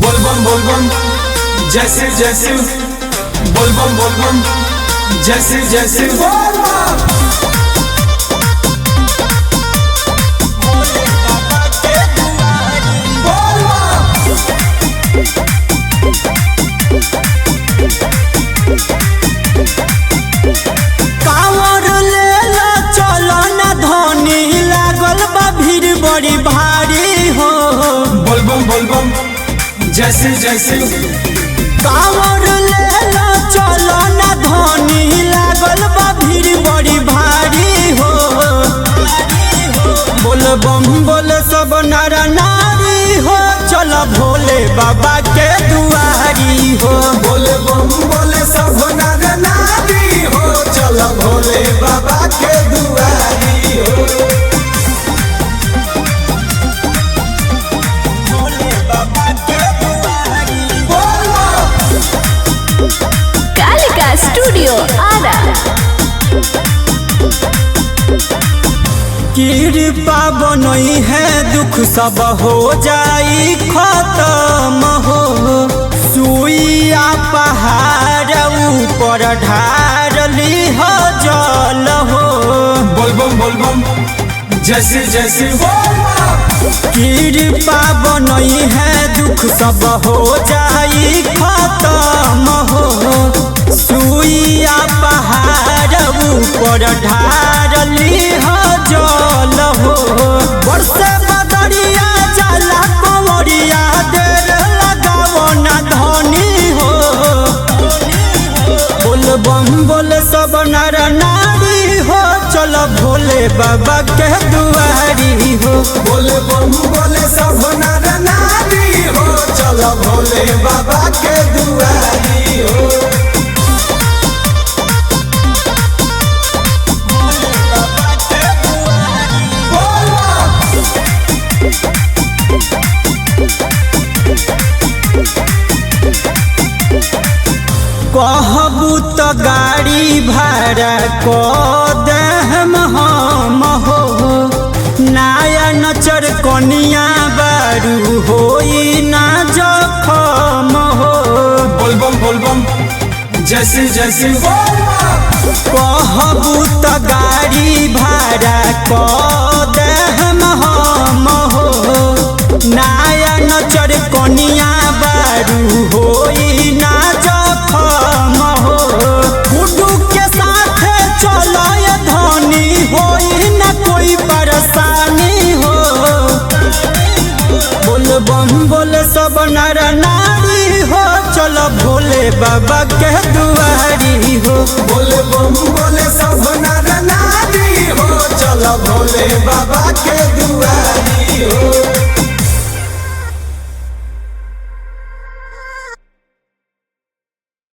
बोलबम जैसे जैसे बोलबम जैसे जैसे बड़ी भारी हो बोलबम जैसे जैसे कांवर ले लो चलो ना धोनी लागल बा भीड़ बड़ी भारी हो बोलबम बोल सब नर नारी हो चलो भोले बाबा के दुआरी हो बोलबम बोले सब नर नारी हो चलो भोले बाबा के दुआरी हो। स्टूडियो आरा कृपा बनई है दुख सब हो जाई खत्म हो सुइया पहाड़ ऊपर ढारली हो जल हो बोलबम जैसे जैसे कृपा बनई है दुख सब हो जाई खत्म हो सुइया पहाड़ ऊपर ढारली हो जल हो बरसे बदरिया जाला कंवरिया देर लगाओ ना धनी हो बोलबम बोल सब नर नारी हो चलो भोले बाबा के दुआरी हो बोलबम बोले सब नर नारी हो चलो भोले बाबा के दुआरी हो। कहबू तो गाड़ी भाड़ा को देहम हम हो नाया नचर कनिया बारू होई ना जखम हो बोलबम जैसे जैसे कहबू तो गाड़ी भाड़ा को देहम हम हो नाया नचर कनिया बारू होई ना जखम हो गुड्डू के साथ चलो ये धनी होई ना कोई परेशानी हो बोलबम बोल सब नर नारी हो चलो भोले बाबा के दुआरी हो बोलबम बोले सब नर नारी हो चलो भोले बाबा के दुआरी हो।